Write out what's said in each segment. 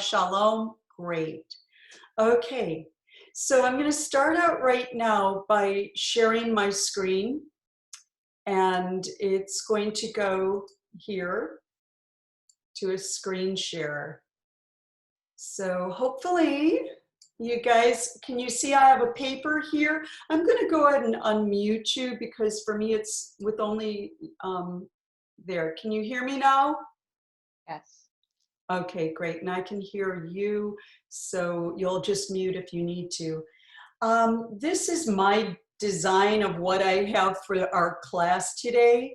Shalom. Great. Okay, so I'm going to start out right now by sharing my screen, and it's going to go here to a screen share. So hopefully you guys, can you see I have a paper here? I'm going to go ahead and unmute you because for me it's with only there. Can you hear me now? Yes. Okay, great. And I can hear you, so you'll just mute if you need to. This is my design of what I have for our class today.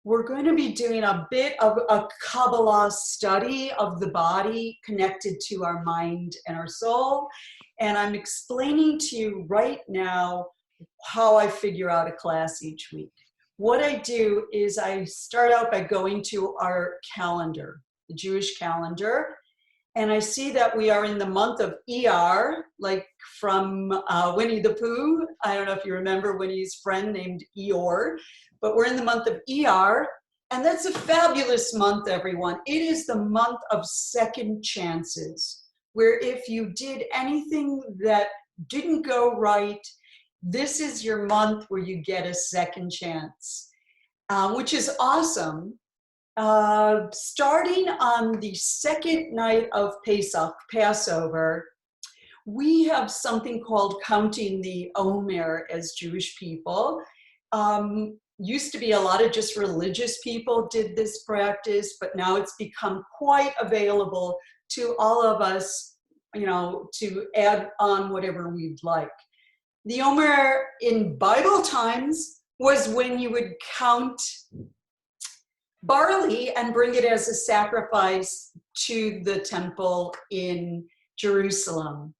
We're going to be doing a bit of a Kabbalah study of the body connected to our mind and our soul. And I'm explaining to you right now how I figure out a class each week. What I do is I start out by going to our calendar, the Jewish calendar, and I see that we are in the month of ER, like from Winnie the Pooh. I don't know if you remember Winnie's friend named Eeyore, but we're in the month of ER, and that's a fabulous month, everyone. It is the month of second chances, where if you did anything that didn't go right, this is your month where you get a second chance, which is awesome. Starting on the second night of Pesach, Passover, we have something called counting the Omer as Jewish people. Used to be a lot of just religious people did this practice, but now it's become quite available to all of us, you know, to add on whatever we'd like. The Omer in Bible times was when you would count barley and bring it as a sacrifice to the temple in Jerusalem.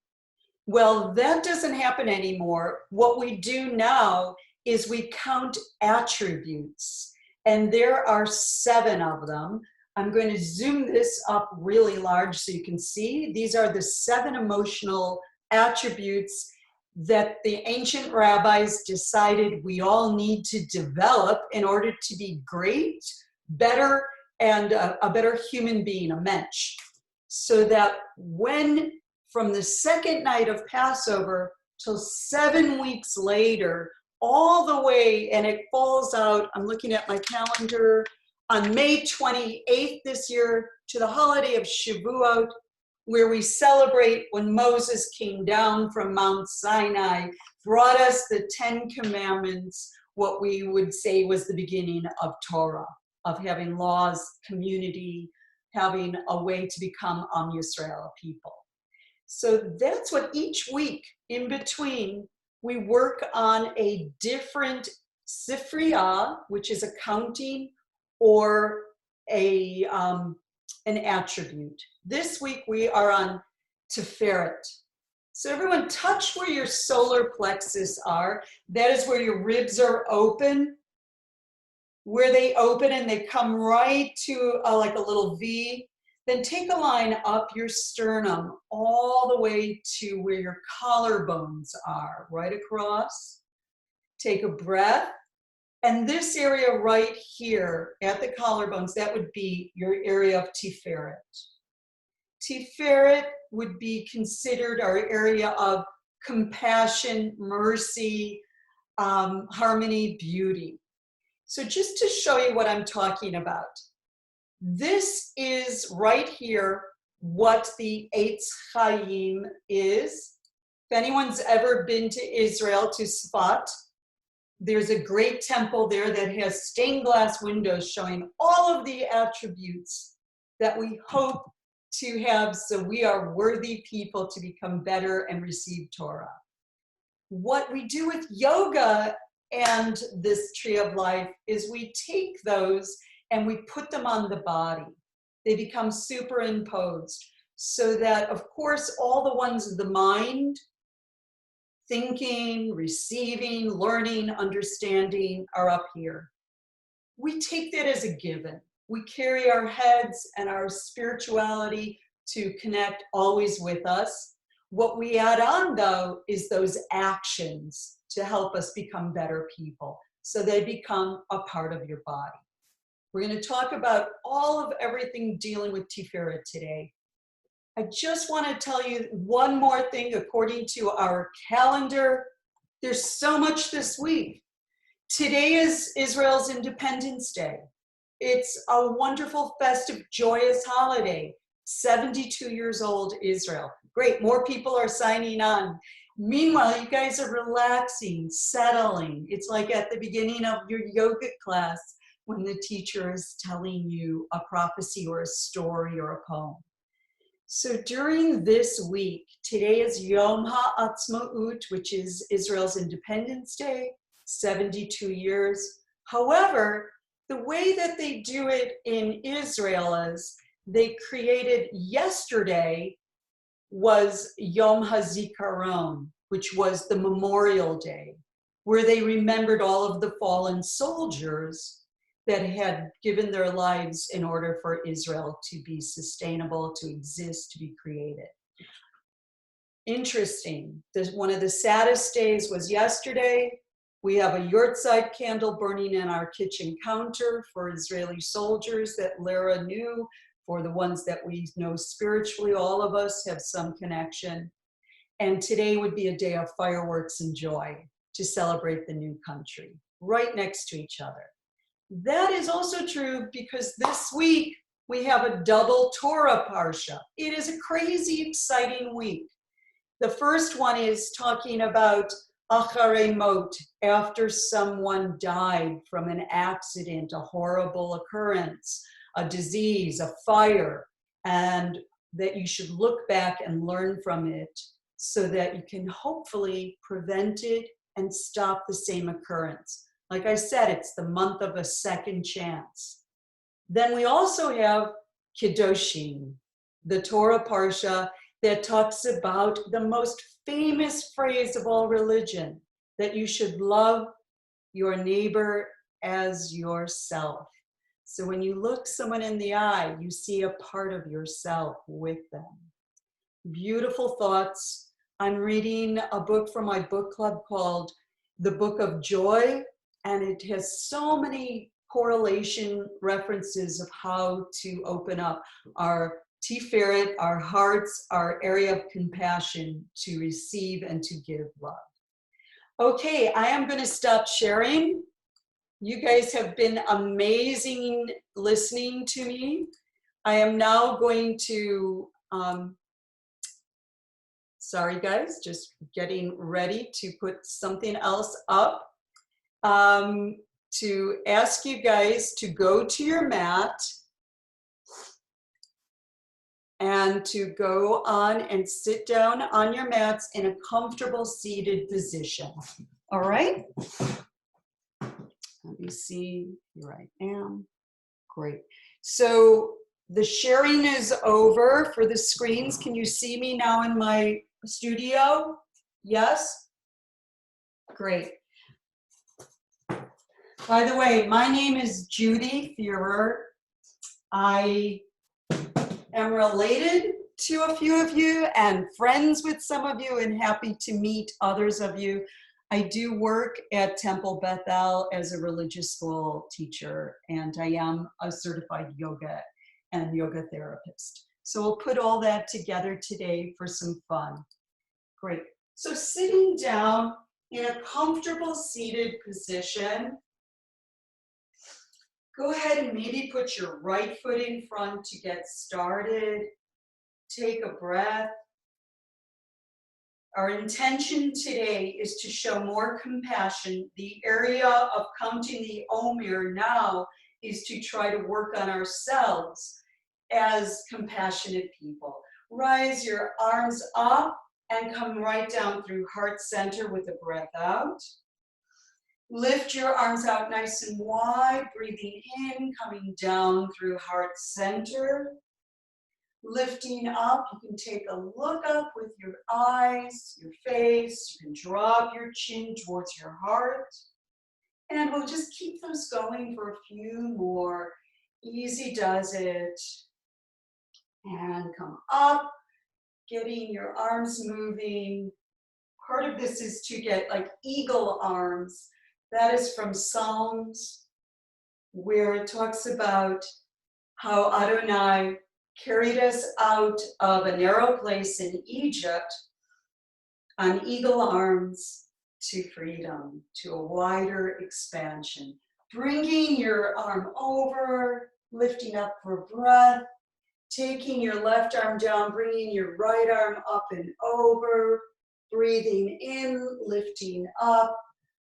Well, that doesn't happen anymore. What we do now is we count attributes, and there are 7 of them. I'm going to zoom this up really large so you can see. These are the 7 emotional attributes that the ancient rabbis decided we all need to develop in order to be great, better, and a better human being, a mensch. So that when from the second night of Passover till 7 weeks later, all the way, and it falls out, I'm looking at my calendar, on May 28th this year to the holiday of Shavuot, where we celebrate when Moses came down from Mount Sinai, brought us the 10 Commandments, what we would say was the beginning of Torah, of having laws, community, having a way to become Am Yisrael, people. So that's what each week in between, we work on a different sifriya, which is a counting or an attribute. This week we are on Tiferet. So everyone touch where your solar plexus are. That is where your ribs are open, where they open and they come right to like a little V. Then take a line up your sternum all the way to where your collarbones are, right across. Take a breath. And this area right here at the collarbones, that would be your area of Tiferet. Tiferet would be considered our area of compassion, mercy, harmony, beauty. So just to show you what I'm talking about, this is right here what the Eitz Chaim is. If anyone's ever been to Israel, to Sfat, there's a great temple there that has stained glass windows showing all of the attributes that we hope to have so we are worthy people to become better and receive Torah. What we do with yoga and this tree of life is we take those and we put them on the body. They become superimposed so that, of course, all the ones of the mind, thinking, receiving, learning, understanding are up here. We take that as a given. We carry our heads and our spirituality to connect always with us. What we add on, though, is those actions to help us become better people. So they become a part of your body. We're going to talk about all of everything dealing with Tiferet today. I just want to tell you one more thing according to our calendar. There's so much this week. Today is Israel's Independence Day. It's a wonderful, festive, joyous holiday. 72 years old, Israel. Great, more people are signing on. Meanwhile, you guys are relaxing, settling. It's like at the beginning of your yoga class when the teacher is telling you a prophecy or a story or a poem. So during this week, today is Yom HaAtzmaut, which is Israel's Independence Day, 72 years. However, the way that they do it in Israel is they created yesterday was Yom HaZikaron, which was the Memorial Day, where they remembered all of the fallen soldiers that had given their lives in order for Israel to be sustainable, to exist, to be created. Interesting. One of the saddest days was yesterday. We have a yurtzeit candle burning in our kitchen counter for Israeli soldiers that Lara knew. For the ones that we know spiritually, all of us have some connection. And today would be a day of fireworks and joy to celebrate the new country, right next to each other. That is also true because this week we have a double Torah Parsha. It is a crazy, exciting week. The first one is talking about Acharei Mot, after someone died from an accident, a horrible occurrence, a disease, a fire, and that you should look back and learn from it so that you can hopefully prevent it and stop the same occurrence. Like I said, it's the month of a second chance. Then we also have Kedoshim, the Torah Parsha that talks about the most famous phrase of all religion, that you should love your neighbor as yourself. So when you look someone in the eye, you see a part of yourself with them. Beautiful thoughts. I'm reading a book from my book club called The Book of Joy, and it has so many correlation references of how to open up our Tiferet, our hearts, our area of compassion to receive and to give love. Okay, I am going to stop sharing. You guys have been amazing listening to me. I am now going to, sorry guys, just getting ready to put something else up. To ask you guys to go to your mat and to go on and sit down on your mats in a comfortable seated position. All right? Let me see, here I am. Great. So the sharing is over for the screens. Can you see me now in my studio? Yes? Great. By the way, my name is Judy Fuhrer. I am related to a few of you and friends with some of you and happy to meet others of you. I do work at Temple Bethel as a religious school teacher, and I am a certified yoga and yoga therapist. So we'll put all that together today for some fun. Great. So sitting down in a comfortable seated position, go ahead and maybe put your right foot in front to get started. Take a breath. Our intention today is to show more compassion. The area of counting the Omer now is to try to work on ourselves as compassionate people. Rise your arms up and come right down through heart center with a breath out. Lift your arms out nice and wide, breathing in, coming down through heart center. Lifting up, you can take a look up with your eyes, your face. You can drop your chin towards your heart. And we'll just keep those going for a few more. Easy does it. And come up, getting your arms moving. Part of this is to get like eagle arms. That is from Psalms, where it talks about how Adonai carried us out of a narrow place in Egypt on eagle arms to freedom, to a wider expansion. Bringing your arm over, lifting up for breath, taking your left arm down, bringing your right arm up and over, breathing in, lifting up,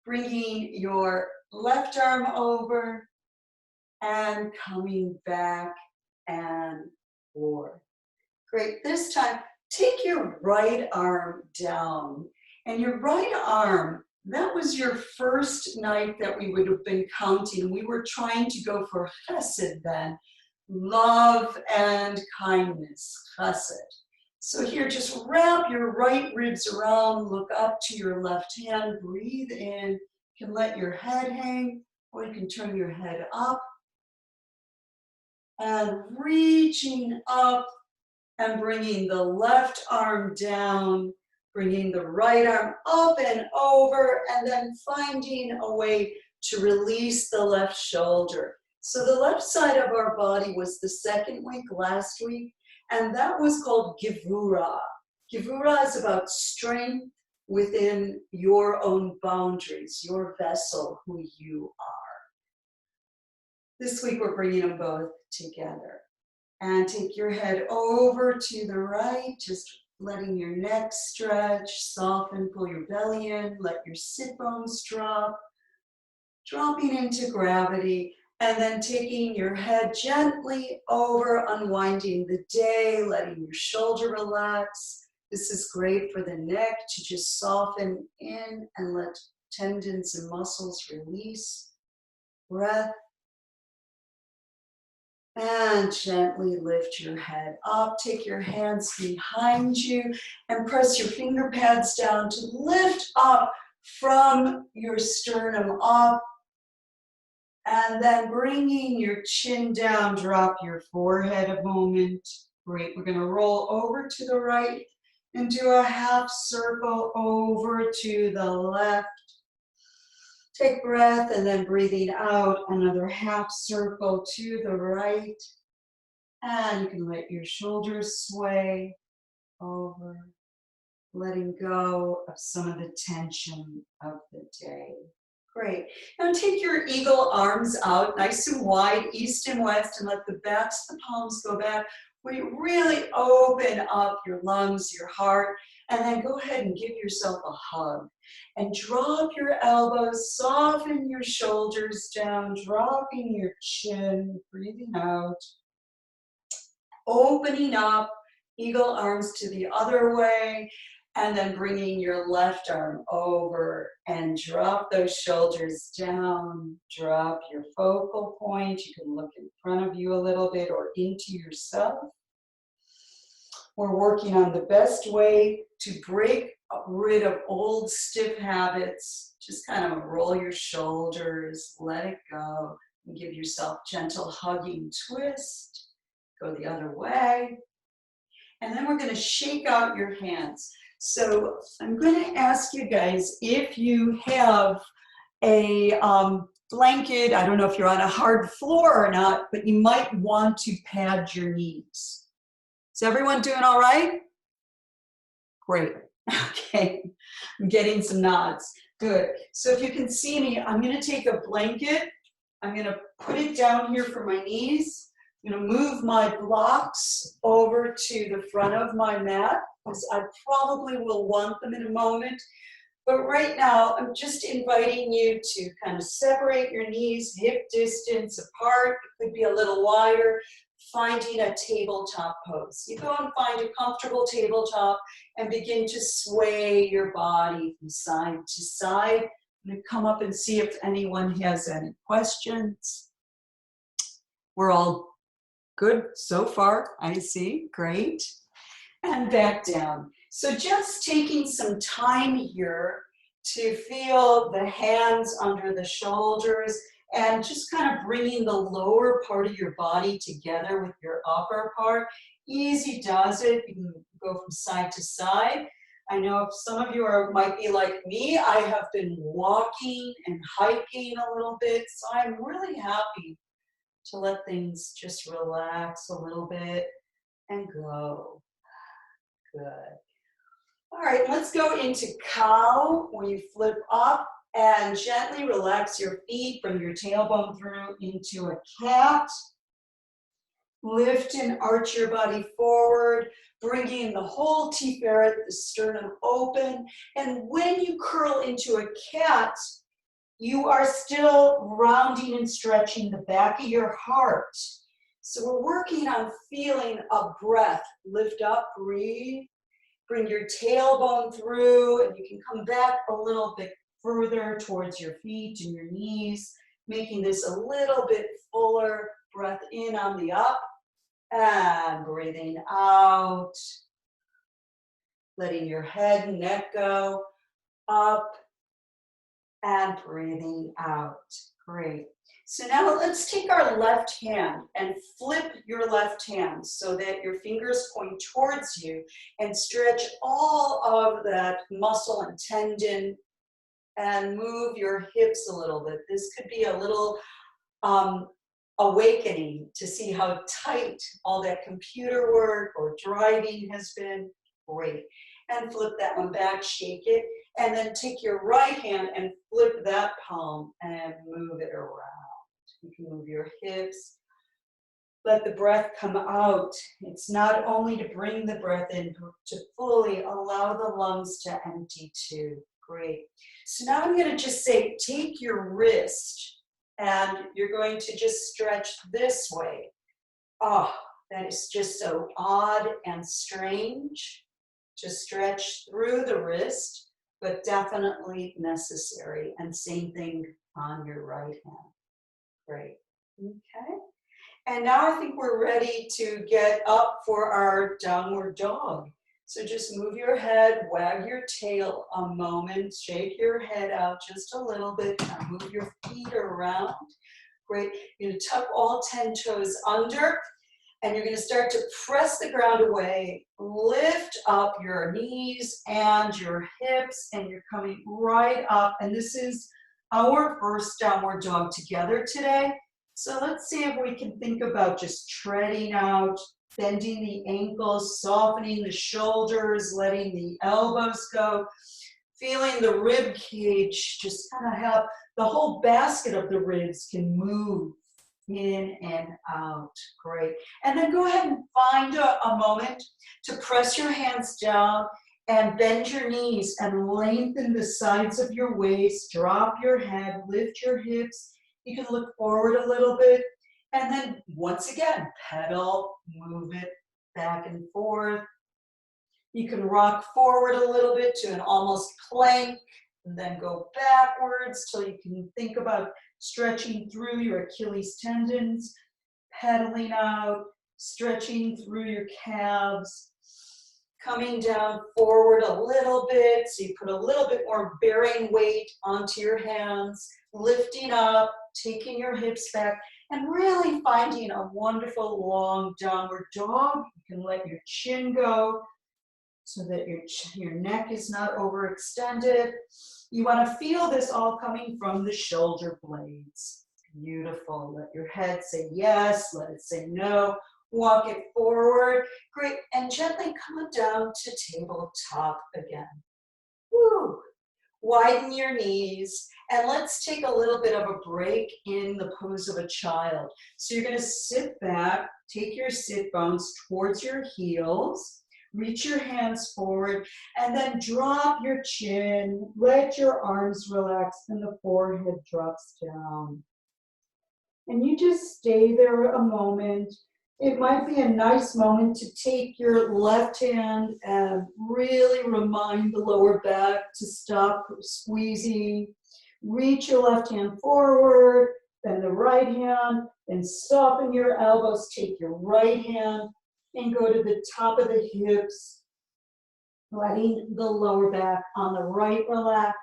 bringing your left arm over, and coming back and forth. Great. This time, take your right arm down. And your right arm, that was your first night that we would have been counting. We were trying to go for chesed then. Love and kindness, chesed. So here, just wrap your right ribs around, look up to your left hand, breathe in. You can let your head hang, or you can turn your head up. And reaching up and bringing the left arm down, bringing the right arm up and over, and then finding a way to release the left shoulder. So the left side of our body was the second week last week, and that was called Gevurah. Gevurah is about strength within your own boundaries, your vessel, who you are. This week we're bringing them both together. And take your head over to the right, just letting your neck stretch, soften, pull your belly in, let your sit bones drop, dropping into gravity, and then taking your head gently over, unwinding the day, letting your shoulder relax. This is great for the neck to just soften in and let tendons and muscles release. Breath. And gently lift your head up. Take your hands behind you and press your finger pads down to lift up from your sternum up. And then bringing your chin down, drop your forehead a moment. Great. We're going to roll over to the right and do a half circle over to the left. Take breath and then breathing out, another half circle to the right. And you can let your shoulders sway over, letting go of some of the tension of the day. Great. Now take your eagle arms out, nice and wide, east and west, and let the backs of the palms go back. Where you really open up your lungs, your heart, and then go ahead and give yourself a hug. And drop your elbows, soften your shoulders down, dropping your chin, breathing out. Opening up, eagle arms to the other way, and then bringing your left arm over and drop those shoulders down. Drop your focal point. You can look in front of you a little bit or into yourself. We're working on the best way to break rid of old stiff habits. Just kind of roll your shoulders, let it go, and give yourself gentle hugging twist. Go the other way. And then we're going to shake out your hands. So I'm going to ask you guys if you have a blanket. I don't know if you're on a hard floor or not, but you might want to pad your knees. Is everyone doing all right? Great. Okay. I'm getting some nods. Good. So if you can see me, I'm going to take a blanket. I'm going to put it down here for my knees. I'm going to move my blocks over to the front of my mat because I probably will want them in a moment. But right now, I'm just inviting you to kind of separate your knees, hip distance apart. It could be a little wider. Finding a tabletop pose. You go and find a comfortable tabletop and begin to sway your body from side to side. I'm going to come up and see if anyone has any questions. We're all good so far, I see. Great. And back down. So just taking some time here to feel the hands under the shoulders and just kind of bringing the lower part of your body together with your upper part. Easy does it. You can go from side to side. I know if some of you might be like me, I have been walking and hiking a little bit, so I'm really happy to let things just relax a little bit. and go. Good. All right, let's go into cow, where you flip up and gently relax your feet, bring your tailbone through into a cat. Lift and arch your body forward, bringing the whole T-ferret, the sternum open. And when you curl into a cat, you are still rounding and stretching the back of your heart. So we're working on feeling a breath. Lift up, breathe. Bring your tailbone through, and you can come back a little bit further towards your feet and your knees, making this a little bit fuller. Breath in on the up, and breathing out. Letting your head and neck go up, and breathing out. Great. So now let's take our left hand and flip your left hand so that your fingers point towards you and stretch all of that muscle and tendon and move your hips a little bit. This could be a little awakening to see how tight all that computer work or driving has been. Great. And flip that one back, shake it, and then take your right hand and flip that palm and move it around. You can move your hips. Let the breath come out. It's not only to bring the breath in, but to fully allow the lungs to empty too. Great. So now I'm going to just say, take your wrist and you're going to just stretch this way. Oh, that is just so odd and strange to stretch through the wrist, but definitely necessary. And same thing on your right hand. Great. Okay. And now I think we're ready to get up for our downward dog. So just move your head, wag your tail a moment, shake your head out just a little bit, now move your feet around. Great. You're going to tuck all 10 toes under, and you're going to start to press the ground away. Lift up your knees and your hips, and you're coming right up. And this is our first downward dog together today. So let's see if we can think about just treading out, bending the ankles, softening the shoulders, letting the elbows go, feeling the rib cage, just kind of have the whole basket of the ribs can move in and out. Great. And then go ahead and find a moment to press your hands down and bend your knees and lengthen the sides of your waist. Drop your head, lift your hips. You can look forward a little bit. And then once again, pedal, move it back and forth. You can rock forward a little bit to an almost plank, and then go backwards till you can think about stretching through your Achilles tendons, pedaling out, stretching through your calves, coming down forward a little bit, so you put a little bit more bearing weight onto your hands, lifting up, taking your hips back, and really finding a wonderful long downward dog. You can let your chin go so that your neck is not overextended. You want to feel this all coming from the shoulder blades. Beautiful. Let your head say yes, let it say no. Walk it forward. Great. And gently come down to tabletop again. Woo. Widen your knees. And let's take a little bit of a break in the pose of a child. So you're going to sit back, take your sit bones towards your heels, reach your hands forward, and then drop your chin, let your arms relax, and the forehead drops down. And you just stay there a moment. It might be a nice moment to take your left hand and really remind the lower back to stop squeezing. Reach your left hand forward, then the right hand, and soften your elbows. Take your right hand and go to the top of the hips, letting the lower back on the right relax.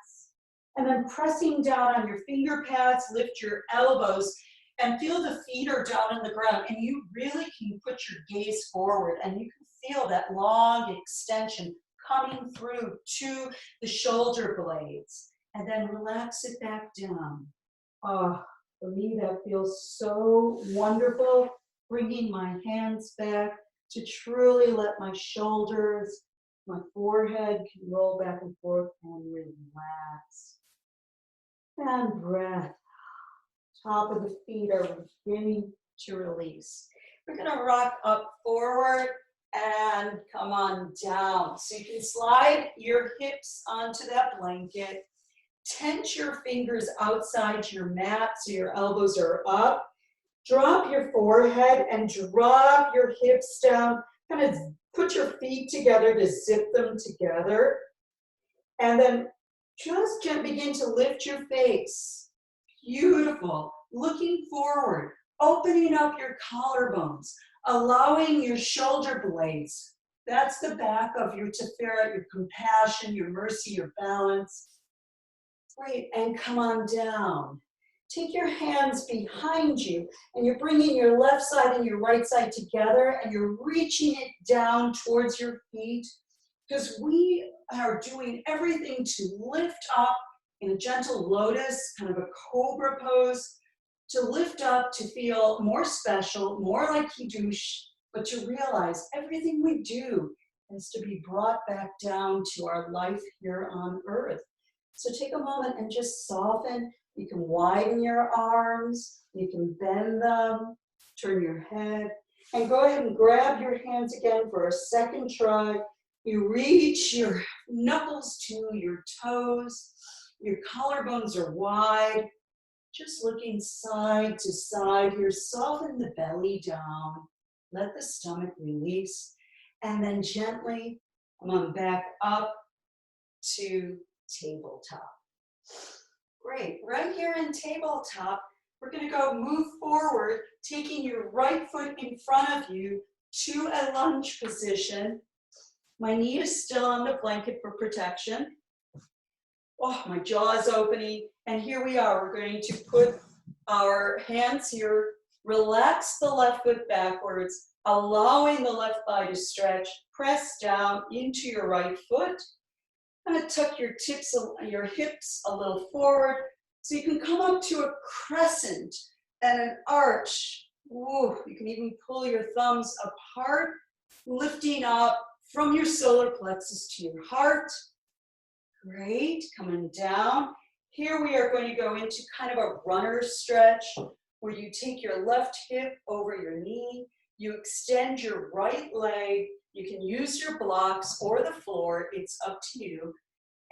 And then pressing down on your finger pads, lift your elbows, and feel the feet are down on the ground. And you really can put your gaze forward, and you can feel that long extension coming through to the shoulder blades. And then relax it back down. Oh, for me, that feels so wonderful. Bringing my hands back, to truly let my shoulders, my forehead can roll back and forth and relax. And breath. Top of the feet are beginning to release. We're going to rock up forward and come on down. So you can slide your hips onto that blanket. Tense your fingers outside your mat so your elbows are up. Drop your forehead and drop your hips down. Kind of put your feet together to zip them together. And then just begin to lift your face. Beautiful. Looking forward. Opening up your collarbones. Allowing your shoulder blades. That's the back of your tefillah, your compassion, your mercy, your balance. Great. And come on down. Take your hands behind you, and you're bringing your left side and your right side together, and you're reaching it down towards your feet, because we are doing everything to lift up in a gentle lotus, kind of a cobra pose, to lift up, to feel more special, more like Kiddush, but to realize everything we do is to be brought back down to our life here on earth. So take a moment and just soften. You can widen your arms, you can bend them, turn your head, and go ahead and grab your hands again for a second try. You reach your knuckles to your toes, your collarbones are wide, just looking side to side here. Soften the belly down, let the stomach release, and then gently come on back up to tabletop. Great. Right here in tabletop, we're going to go move forward, taking your right foot in front of you to a lunge position. My knee is still on the blanket for protection. Oh, my jaw is opening. And here we are. We're going to put our hands here. Relax the left foot backwards, allowing the left thigh to stretch. Press down into your right foot. Kind of tuck your hips a little forward so you can come up to a crescent and an arch. Ooh, you can even pull your thumbs apart, lifting up from your solar plexus to your heart. Great, coming down. Here we are going to go into kind of a runner stretch where you take your left hip over your knee, you extend your right leg. You can use your blocks or the floor, it's up to you.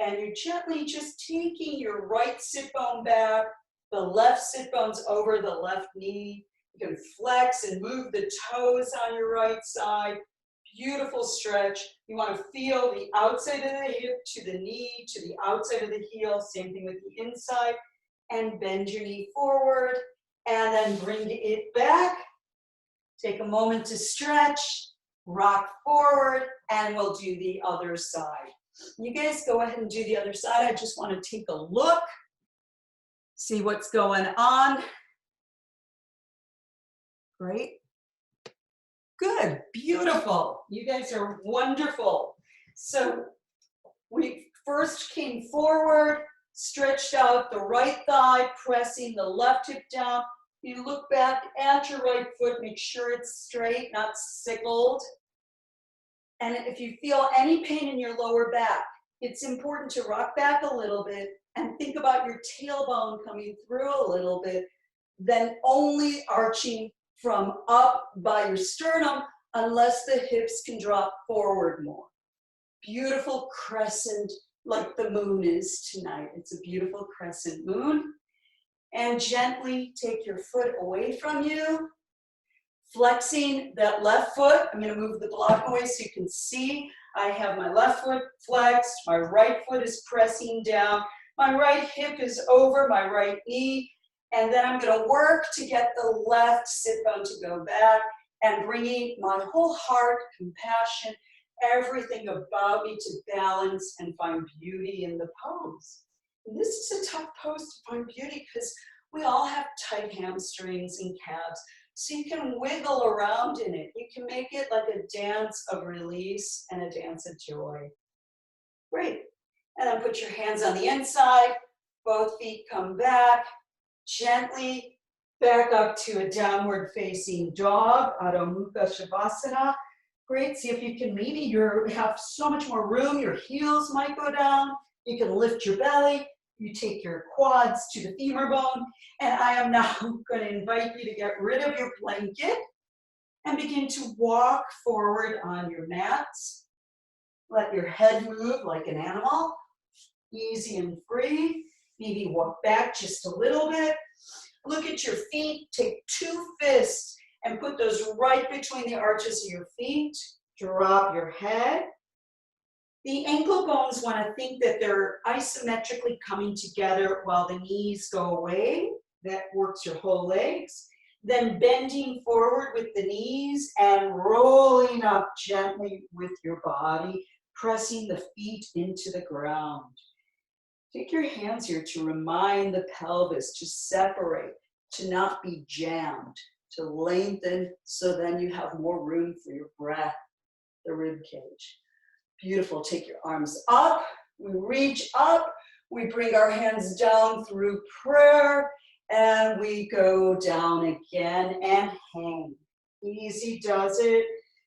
And you're gently just taking your right sit bone back, the left sit bone's over the left knee. You can flex and move the toes on your right side. Beautiful stretch. You want to feel the outside of the hip to the knee, to the outside of the heel, same thing with the inside. And bend your knee forward, and then bring it back. Take a moment to stretch, rock forward, and we'll do the other side. You guys go ahead and do the other side. I just want to take a look, see what's going on. Great. Good, beautiful. You guys are wonderful. So we first came forward, stretched out the right thigh, pressing the left hip down. You look back at your right foot, make sure it's straight, not sickled. And if you feel any pain in your lower back, it's important to rock back a little bit and think about your tailbone coming through a little bit, then only arching from up by your sternum unless the hips can drop forward more. Beautiful crescent like the moon is tonight. It's a beautiful crescent moon. And gently take your foot away from you. Flexing that left foot. I'm going to move the block away so you can see. I have my left foot flexed. My right foot is pressing down. My right hip is over my right knee. And then I'm going to work to get the left sit bone to go back and bringing my whole heart, compassion, everything about me to balance and find beauty in the pose. And this is a tough pose to find beauty because we all have tight hamstrings and calves. So you can wiggle around in it. You can make it like a dance of release and a dance of joy. Great. And then put your hands on the inside. Both feet come back. Gently back up to a downward facing dog, Adho Mukha Shavasana. Great, see if you can, maybe you have so much more room, your heels might go down, you can lift your belly, you take your quads to the femur bone, and I am now going to invite you to get rid of your blanket and begin to walk forward on your mats. Let your head move like an animal, easy and free. Maybe walk back just a little bit. Look at your feet, take 2 fists and put those right between the arches of your feet. Drop your head. The ankle bones want to think that they're isometrically coming together while the knees go away. That works your whole legs. Then bending forward with the knees and rolling up gently with your body, pressing the feet into the ground. Take your hands here to remind the pelvis to separate, to not be jammed, to lengthen, so then you have more room for your breath, the rib cage. Beautiful. Take your arms up. We reach up. We bring our hands down through prayer, and we go down again and hang. Easy does it.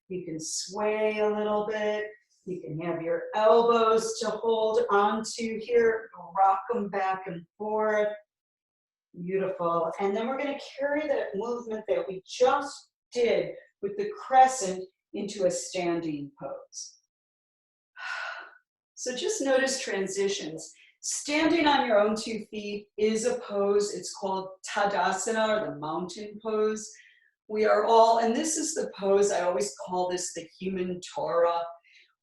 You can sway a little bit. You can have your elbows to hold onto here. Rock them back and forth. Beautiful. And then we're going to carry that movement that we just did with the crescent into a standing pose. So just notice transitions. Standing on your own 2 feet is a pose. It's called Tadasana, or the mountain pose. We are all, and this is the pose, I always call this the human Torah,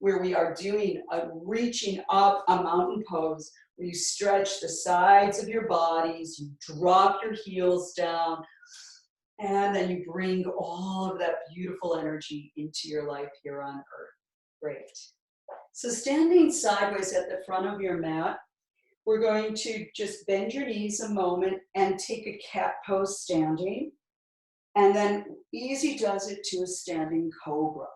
where we are doing a reaching up, a mountain pose, where you stretch the sides of your bodies, you drop your heels down, and then you bring all of that beautiful energy into your life here on earth. Great. So standing sideways at the front of your mat, we're going to just bend your knees a moment and take a cat pose standing, and then easy does it to a standing cobra.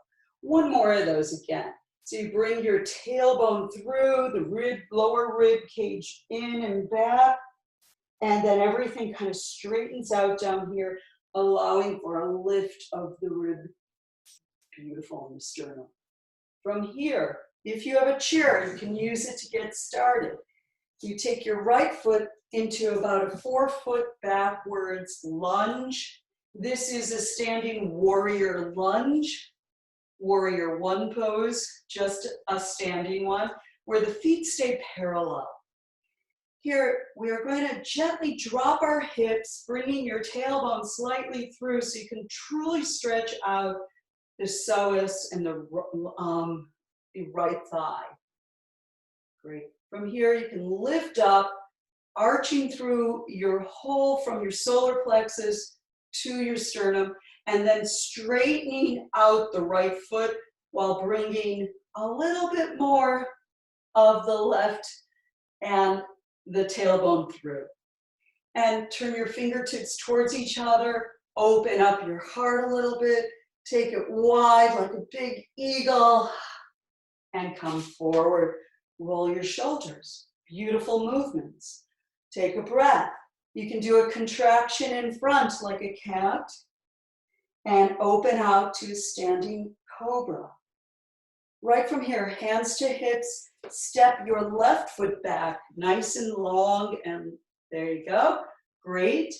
One more of those again. So you bring your tailbone through, the lower rib cage in and back, and then everything kind of straightens out down here, allowing for a lift of the rib. Beautiful in the sternum. From here, if you have a chair, you can use it to get started. You take your right foot into about a 4-foot backwards lunge. This is a standing warrior lunge. Warrior 1 pose, just a standing one, where the feet stay parallel. Here, we are going to gently drop our hips, bringing your tailbone slightly through so you can truly stretch out the psoas and the right thigh. Great. From here, you can lift up, arching through your whole, from your solar plexus to your sternum, and then straightening out the right foot while bringing a little bit more of the left and the tailbone through. And turn your fingertips towards each other, open up your heart a little bit, take it wide like a big eagle, and come forward. Roll your shoulders. Beautiful movements. Take a breath. You can do a contraction in front like a cat, and open out to standing cobra. Right from here, hands to hips, step your left foot back, nice and long, and there you go, great.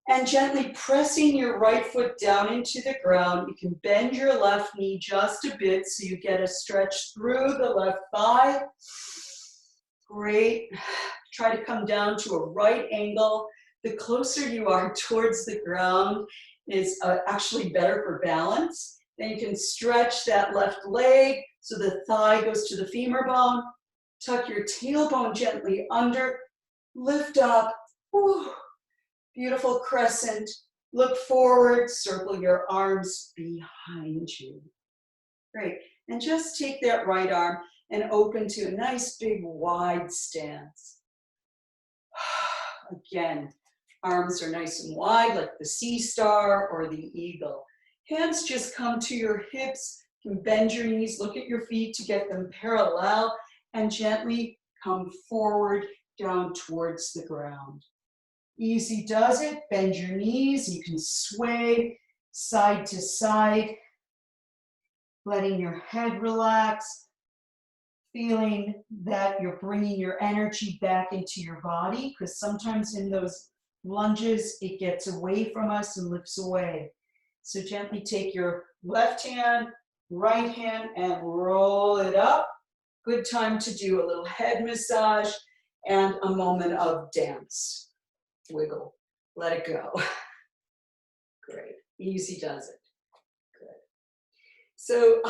And gently pressing your right foot down into the ground, you can bend your left knee just a bit so you get a stretch through the left thigh. Great. Try to come down to a right angle. The closer you are towards the ground is actually better for balance. Then you can stretch that left leg so the thigh goes to the femur bone. Tuck your tailbone gently under. Lift up. Whew. Beautiful crescent. Look forward. Circle your arms behind you. Great. And just take that right arm and open to a nice big wide stance. Again, arms are nice and wide like the sea star or the eagle. Hands just come to your hips. You can bend your knees, look at your feet to get them parallel, and gently come forward down towards the ground. Easy does it. Bend your knees. You can sway side to side. letting your head relax, feeling that you're bringing your energy back into your body, because sometimes in those lunges, it gets away from us and lifts away. So gently take your left hand, right hand, and roll it up. Good time to do a little head massage and a moment of dance. Wiggle, let it go. Great, easy does it. Good. So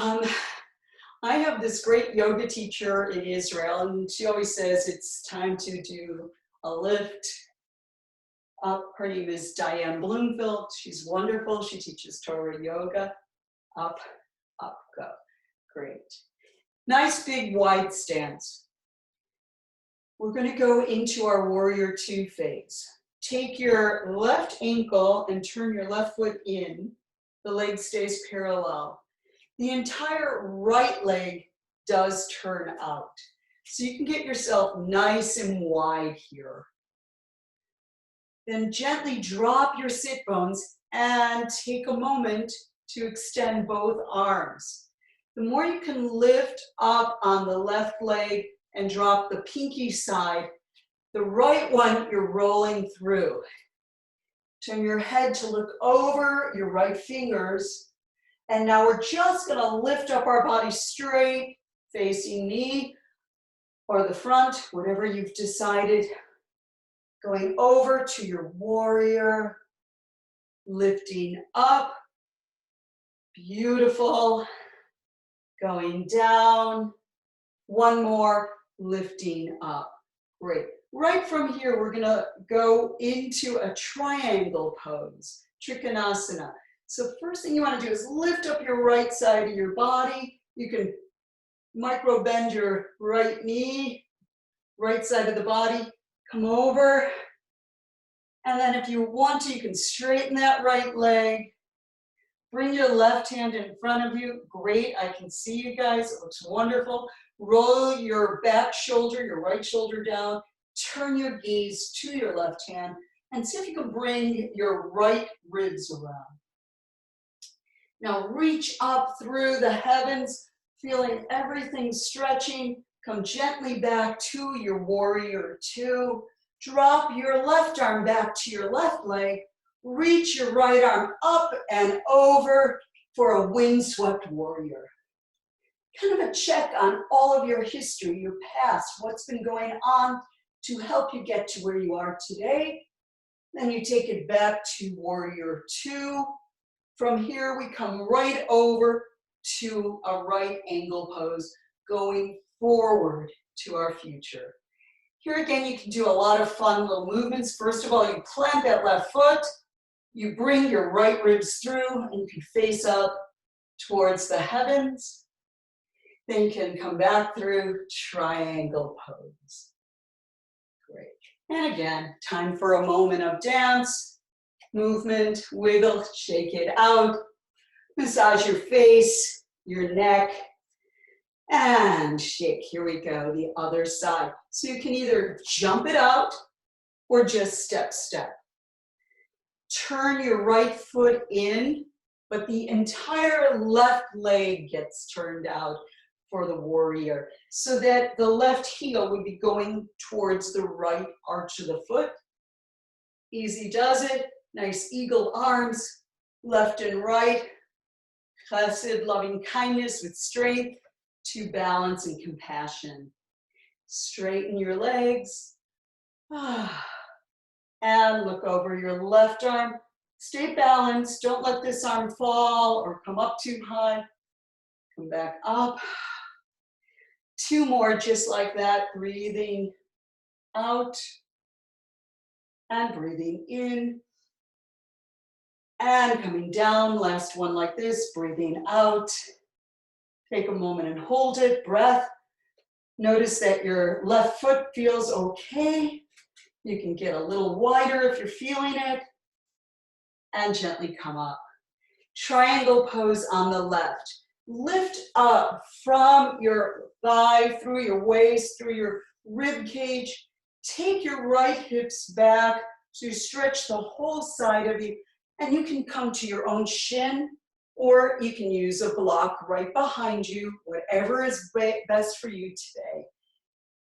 I have this great yoga teacher in Israel, and she always says it's time to do a lift up. Her name is Diane Bloomfield. She's wonderful. She teaches Torah yoga. Up, up, go. Great. Nice big wide stance. We're going to go into our warrior two phase. Take your left ankle and turn your left foot in. The leg stays parallel. The entire right leg does turn out. So you can get yourself nice and wide here. Then gently drop your sit bones and take a moment to extend both arms. The more you can lift up on the left leg and drop the pinky side, the right one you're rolling through. Turn your head to look over your right fingers. And now we're just going to lift up our body straight, facing knee or the front, whatever you've decided. Going over to your warrior, lifting up. Beautiful. Going down. One more, lifting up. Great. Right from here, we're going to go into a triangle pose, Trikonasana. So first thing you want to do is lift up your right side of your body. You can micro bend your right knee, right side of the body. Come over. And then if you want to, you can straighten that right leg. Bring your left hand in front of you. Great, I can see you guys. It looks wonderful. Roll your back shoulder, your right shoulder down. Turn your gaze to your left hand and see if you can bring your right ribs around. Now reach up through the heavens, feeling everything stretching. Come gently back to your warrior two. Drop your left arm back to your left leg. Reach your right arm up and over for a windswept warrior. Kind of a check on all of your history, your past, what's been going on to help you get to where you are today. Then you take it back to warrior two. From here, we come right over to a right angle pose, going forward to our future. Here again, you can do a lot of fun little movements. First of all, you plant that left foot, you bring your right ribs through, and you can face up towards the heavens. Then you can come back through triangle pose. Great. And again, time for a moment of dance, movement, wiggle, shake it out, massage your face, your neck, and shake. Here we go, the other side. So you can either jump it out or just step, step. Turn your right foot in, but the entire left leg gets turned out for the warrior, so that the left heel would be going towards the right arch of the foot. Easy does it. Nice eagle arms, left and right. Chesed, loving kindness with strength to balance and compassion. Straighten your legs. And look over your left arm. Stay balanced. Don't let this arm fall or come up too high. Come back up. Two more just like that. Breathing out and breathing in. And coming down. Last one like this. Breathing out. Take a moment and hold it. Breath. Notice that your left foot feels okay. You can get a little wider if you're feeling it. And gently come up. Triangle pose on the left. Lift up from your thigh, through your waist, through your rib cage. Take your right hips back so you stretch the whole side of you. And you can come to your own shin or you can use a block right behind you, whatever is best for you today.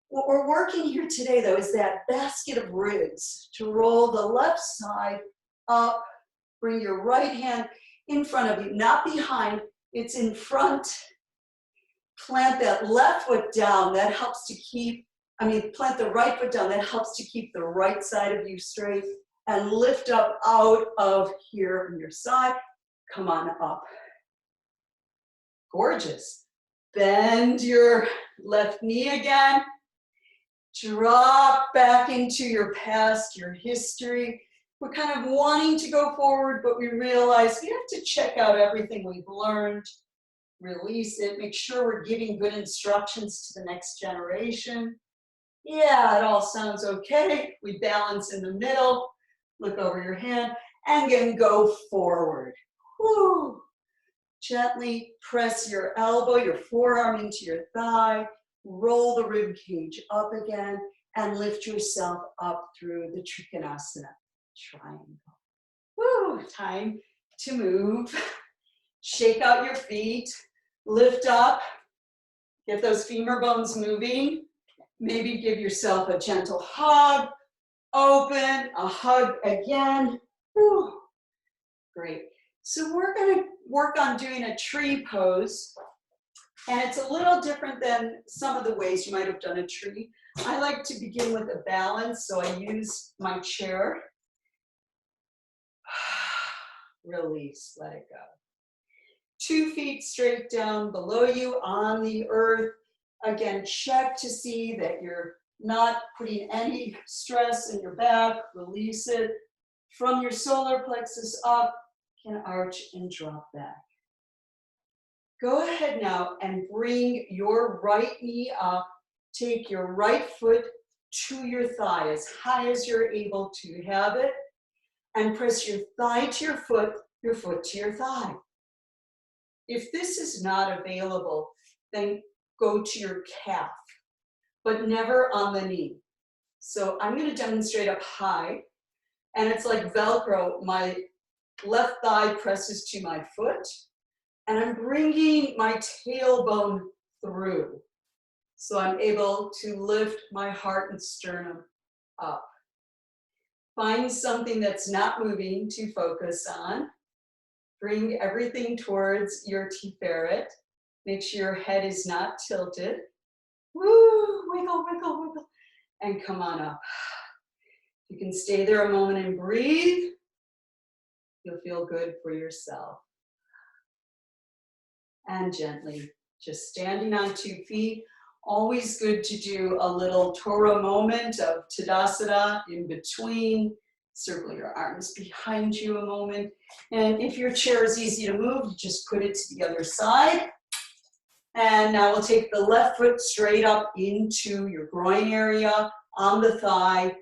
What we're working here today, though, is that basket of ribs, to roll the left side up, bring your right hand in front of you, not behind, it's in front. Plant that left foot down, that helps to keep, plant the right foot down, that helps to keep the right side of you straight, and lift up out of here on your side. Come on up. Gorgeous. Bend your left knee again. Drop back into your past, your history. We're kind of wanting to go forward, but we realize we have to check out everything we've learned, release it, make sure we're giving good instructions to the next generation. Yeah, it all sounds okay. We balance in the middle, look over your hand, and then go forward. Woo. Gently press your elbow, your forearm into your thigh, roll the rib cage up again, and lift yourself up through the Trikonasana triangle. Woo, time to move. Shake out your feet, lift up, get those femur bones moving. Maybe give yourself a gentle hug, open, a hug again. Woo. Great. So we're going to work on doing a tree pose, and it's a little different than some of the ways you might have done a tree. I like to begin with a balance, so I use my chair. Release, let it go. 2 feet straight down below you on the earth. Again, check to see that you're not putting any stress in your back. Release it. From your solar plexus up, can arch and drop back. Go ahead now and bring your right knee up. Take your right foot to your thigh as high as you're able to have it. And press your thigh to your foot to your thigh. If this is not available, then go to your calf, but never on the knee. So I'm going to demonstrate up high, and it's like Velcro. My left thigh presses to my foot, and I'm bringing my tailbone through. So I'm able to lift my heart and sternum up. Find something that's not moving to focus on. Bring everything towards your Tiferet. Make sure your head is not tilted. Woo, wiggle, wiggle, wiggle. And come on up. You can stay there a moment and breathe. You'll feel good for yourself. And gently, just standing on 2 feet. Always good to do a little Torah moment of Tadasana in between. Circle your arms behind you a moment. And if your chair is easy to move, just put it to the other side. And now we'll take the left foot straight up into your groin area, on the thigh,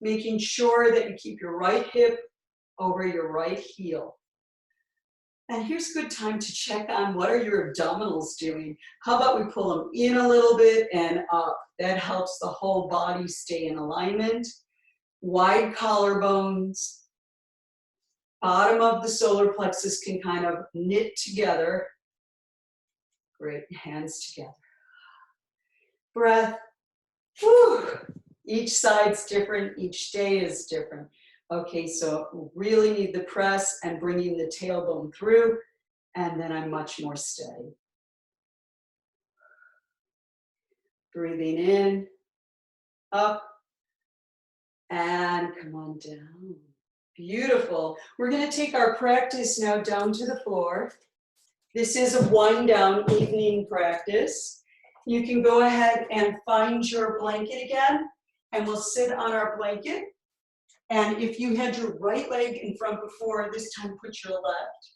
making sure that you keep your right hip over your right heel. And here's a good time to check on what are your abdominals doing. How about we pull them in a little bit and up? That helps the whole body stay in alignment. Wide collarbones. Bottom of the solar plexus can kind of knit together. Great, hands together. Breath. Whew. Each side's different, each day is different. Okay, so really need the press and bringing the tailbone through, and then I'm much more steady. Breathing in, up, and come on down. Beautiful. We're going to take our practice now down to the floor. This is a wind down evening practice. You can go ahead and find your blanket again, and we'll sit on our blanket. And if you had your right leg in front before, this time put your left.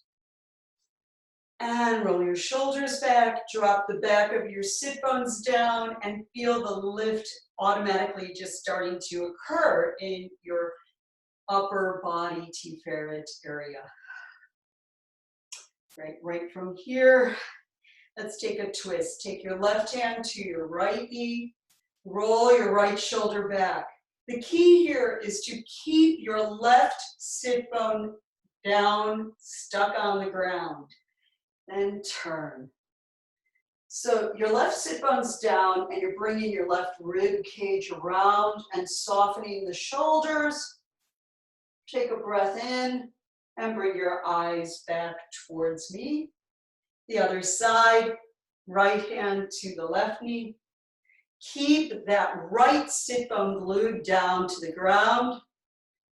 And roll your shoulders back, drop the back of your sit bones down, and feel the lift automatically just starting to occur in your upper body Tiferet area. Right from here, let's take a twist. Take your left hand to your right knee, roll your right shoulder back. The key here is to keep your left sit bone down, stuck on the ground. Then turn. So your left sit bone's down and you're bringing your left rib cage around and softening the shoulders. Take a breath in and bring your eyes back towards me. The other side, right hand to the left knee. Keep that right sit bone glued down to the ground.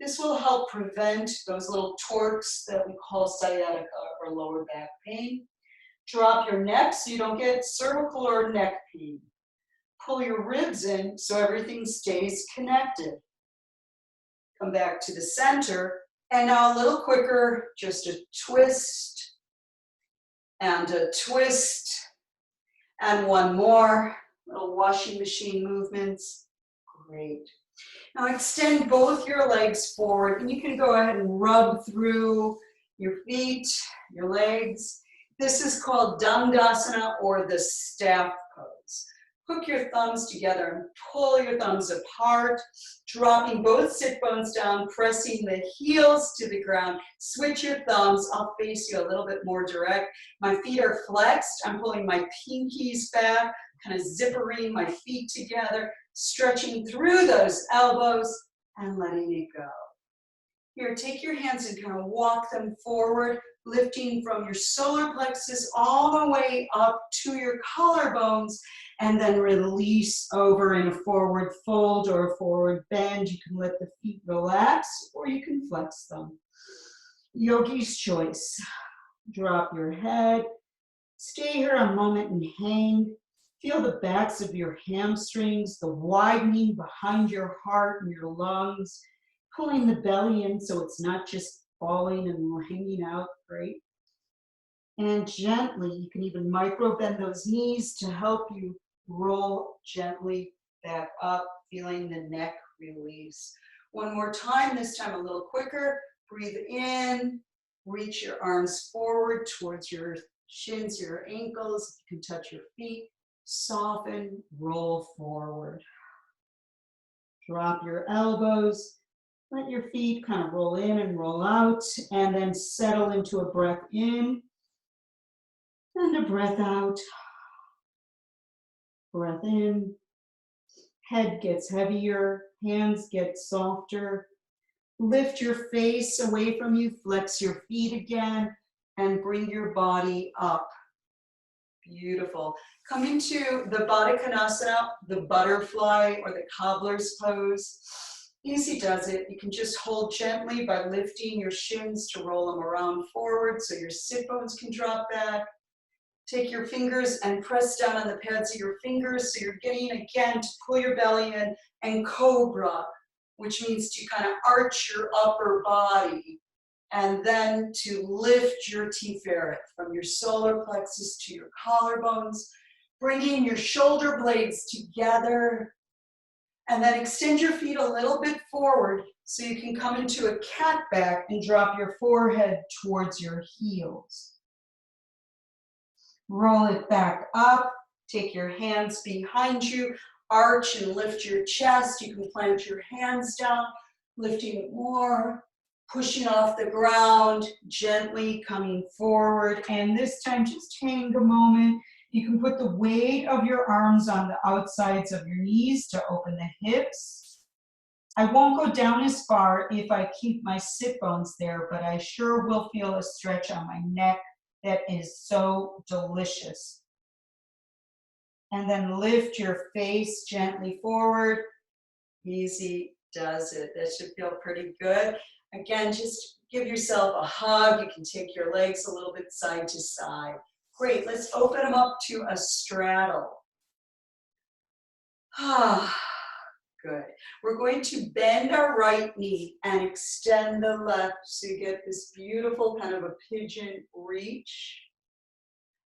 This will help prevent those little torques that we call sciatica or lower back pain. Drop your neck so you don't get cervical or neck pain. Pull your ribs in so everything stays connected. Come back to the center. And now a little quicker, just a twist and a twist. And one more, little washing machine movements. Great. Now extend both your legs forward and you can go ahead and rub through your feet, your legs. This is called Dandasana or the staff pose. Hook your thumbs together and pull your thumbs apart, dropping both sit bones down, pressing the heels to the ground. Switch your thumbs. I'll face you a little bit more direct. My feet are flexed. I'm pulling my pinkies back, kind of zippering my feet together, stretching through those elbows and letting it go. Here, take your hands and kind of walk them forward, lifting from your solar plexus all the way up to your collarbones, and then release over in a forward fold or a forward bend. You can let the feet relax or you can flex them. Yogi's choice. Drop your head. Stay here a moment and hang. Feel the backs of your hamstrings, the widening behind your heart and your lungs, pulling the belly in so it's not just falling and hanging out. Great. And gently, you can even micro bend those knees to help you roll gently back up, feeling the neck release. One more time, this time a little quicker. Breathe in, reach your arms forward towards your shins, your ankles. You can touch your feet. Soften, roll forward. Drop your elbows. Let your feet kind of roll in and roll out, and then settle into a breath in and a breath out. Breath in. Head gets heavier, hands get softer. Lift your face away from you, flex your feet again, and bring your body up. Beautiful. Come into the Baddha Konasana, the butterfly or the cobbler's pose. Easy does it. You can just hold gently by lifting your shins to roll them around forward so your sit bones can drop back. Take your fingers and press down on the pads of your fingers so you're getting again to pull your belly in, and cobra, which means to kind of arch your upper body and then to lift your Tiferet from your solar plexus to your collarbones, bringing your shoulder blades together, and then extend your feet a little bit forward so you can come into a cat back and drop your forehead towards your heels. Roll it back up, take your hands behind you, arch and lift your chest. You can plant your hands down, lifting it more, pushing off the ground, gently coming forward. And this time, just hang a moment. You can put the weight of your arms on the outsides of your knees to open the hips. I won't go down as far if I keep my sit bones there, but I sure will feel a stretch on my neck that is so delicious. And then lift your face gently forward. Easy does it. That should feel pretty good. Again, just give yourself a hug. You can take your legs a little bit side to side. Great, let's open them up to a straddle. Good. We're going to bend our right knee and extend the left so you get this beautiful kind of a pigeon reach.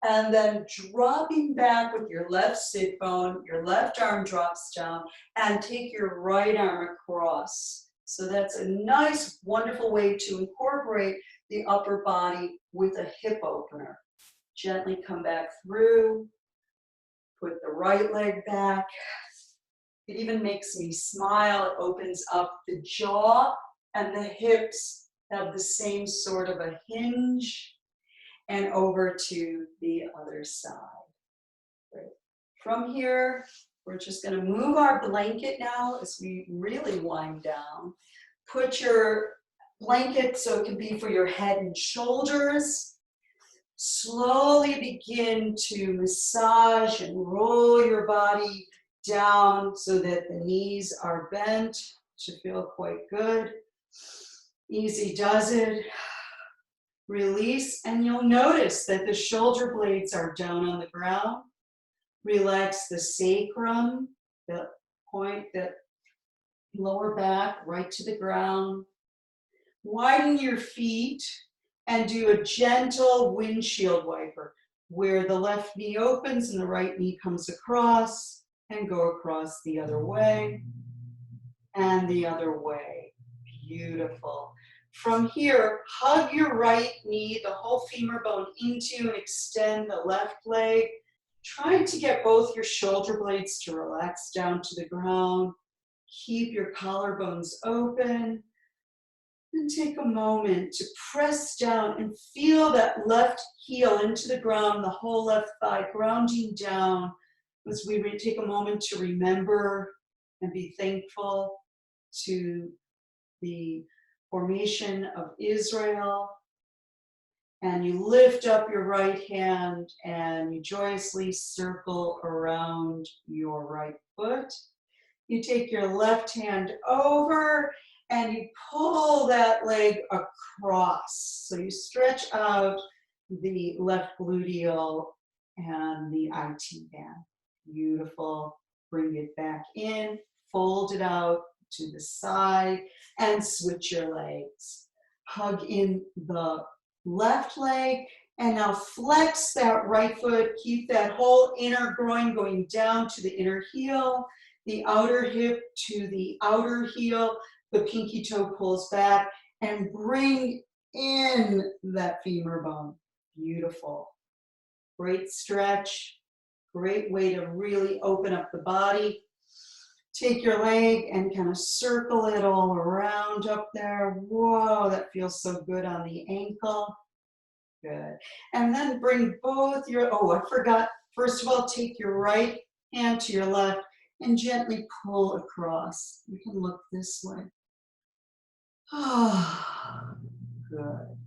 And then dropping back with your left sit bone, your left arm drops down, and take your right arm across. So that's a nice, wonderful way to incorporate the upper body with a hip opener. Gently come back through, put the right leg back. It even makes me smile. It opens up the jaw and the hips have the same sort of a hinge, and over to the other side. Great. From here, we're just going to move our blanket now as we really wind down. Put your blanket so it can be for your head and shoulders. Slowly begin to massage and roll your body down so that the knees are bent. Should feel quite good. Easy does it. Release, and you'll notice that the shoulder blades are down on the ground. Relax the sacrum, the point, the lower back, right to the ground. Widen your feet and do a gentle windshield wiper where the left knee opens and the right knee comes across, and go across the other way and the other way. Beautiful. From here, hug your right knee, the whole femur bone into, and extend the left leg. Trying to get both your shoulder blades to relax down to the ground. Keep your collarbones open. And take a moment to press down and feel that left heel into the ground, the whole left thigh grounding down, as we take a moment to remember and be thankful to the formation of Israel. And you lift up your right hand and you joyously circle around your right foot. You take your left hand over and you pull that leg across. So you stretch out the left gluteal and the IT band. Beautiful. Bring it back in, fold it out to the side, and switch your legs. Hug in the left leg, and now flex that right foot. Keep that whole inner groin going down to the inner heel, the outer hip to the outer heel. The pinky toe pulls back, and bring in that femur bone. Beautiful. Great stretch. Great way to really open up the body. Take your leg and kind of circle it all around up there. Whoa, that feels so good on the ankle. Good. And then bring both your, oh, I forgot. First of all, take your right hand to your left and gently pull across. You can look this way. Oh, good.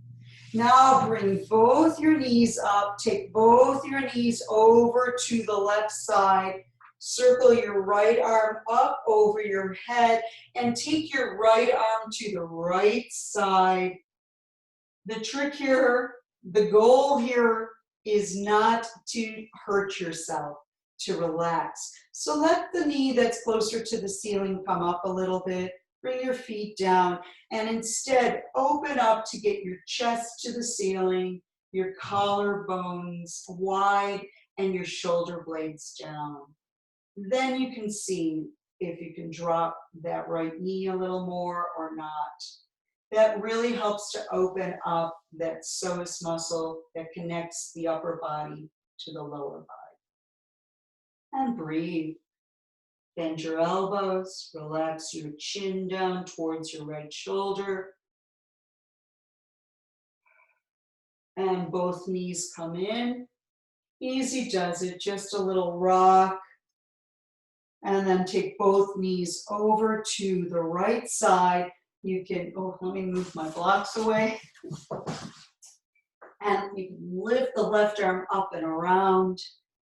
Now bring both your knees up. Take both your knees over to the left side. Circle your right arm up over your head and take your right arm to the right side. The trick here, the goal here is not to hurt yourself, to relax. So let the knee that's closer to the ceiling come up a little bit. Bring your feet down and instead open up to get your chest to the ceiling, your collarbones wide, and your shoulder blades down. Then you can see if you can drop that right knee a little more or not. That really helps to open up that psoas muscle that connects the upper body to the lower body. And breathe. Bend your elbows, relax your chin down towards your right shoulder. And both knees come in. Easy does it, just a little rock. And then take both knees over to the right side. You can, oh, let me move my blocks away. And you can lift the left arm up and around.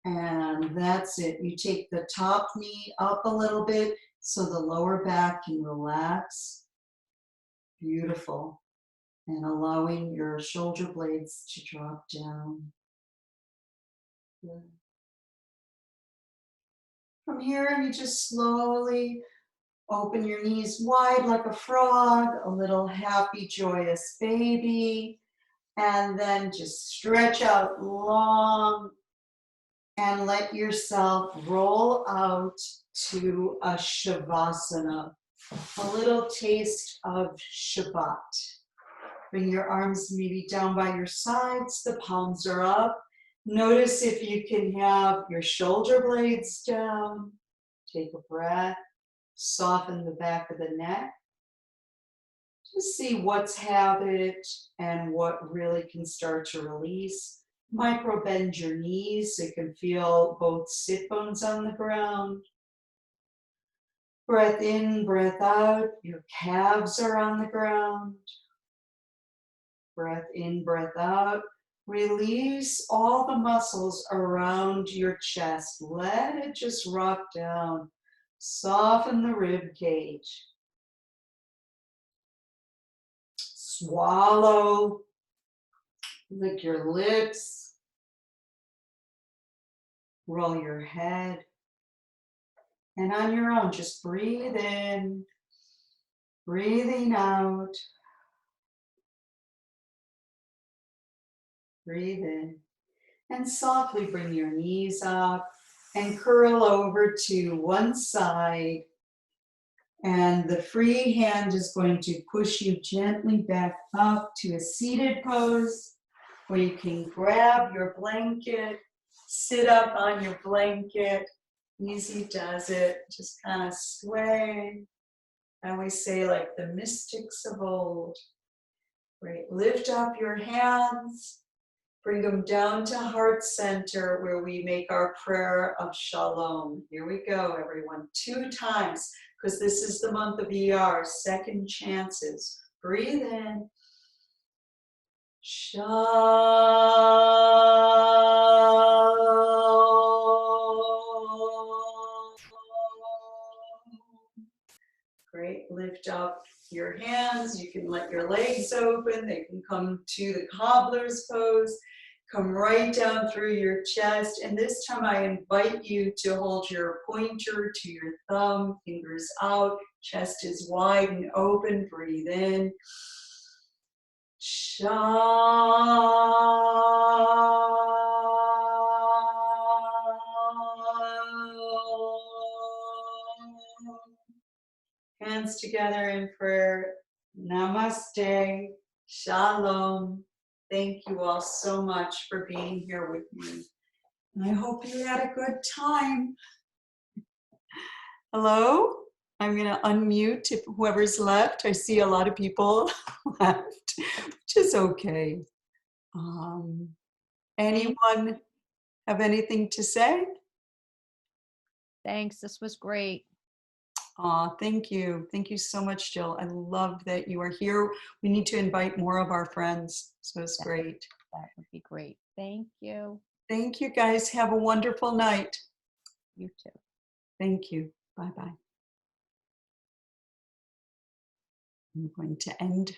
And that's it. You take the top knee up a little bit so the lower back can relax. Beautiful. And allowing your shoulder blades to drop down. Good. From here, you just slowly open your knees wide like a frog, a little happy, joyous baby. And then just stretch out long. And let yourself roll out to a Shavasana, a little taste of Shabbat. Bring your arms maybe down by your sides, the palms are up. Notice if you can have your shoulder blades down. Take a breath, soften the back of the neck. Just see what's habit and what really can start to release. Micro bend your knees so you can feel both sit bones on the ground. Breath in, breath out. Your calves are on the ground. Breath in, breath out. Release all the muscles around your chest. Let it just rock down. Soften the rib cage. Swallow. Lick your lips. Roll your head. And on your own, just breathe in. Breathing out. Breathe in. And softly bring your knees up and curl over to one side. And the free hand is going to push you gently back up to a seated pose where you can grab your blanket, sit up on your blanket. Easy does it. Just kind of sway. And we say like the mystics of old. Great. Lift up your hands. Bring them down to heart center where we make our prayer of Shalom. Here we go, everyone. 2 times, because this is the month of ER, second chances. Breathe in. Shalom. Great. Lift up your hands. You can let your legs open. They can come to the cobbler's pose. Come right down through your chest. And this time I invite you to hold your pointer to your thumb, fingers out, chest is wide and open. Breathe in. Hands together in prayer. Namaste. Shalom. Thank you all so much for being here with me. And I hope you had a good time. Hello? I'm going to unmute if whoever's left. I see a lot of people left, which is okay. Anyone have anything to say? Thanks. This was great. Thank you. Thank you so much, Jill. I love that you are here. We need to invite more of our friends. So it's great. That would be great. Thank you. Thank you, guys. Have a wonderful night. You too. Thank you. Bye-bye. I'm going to end.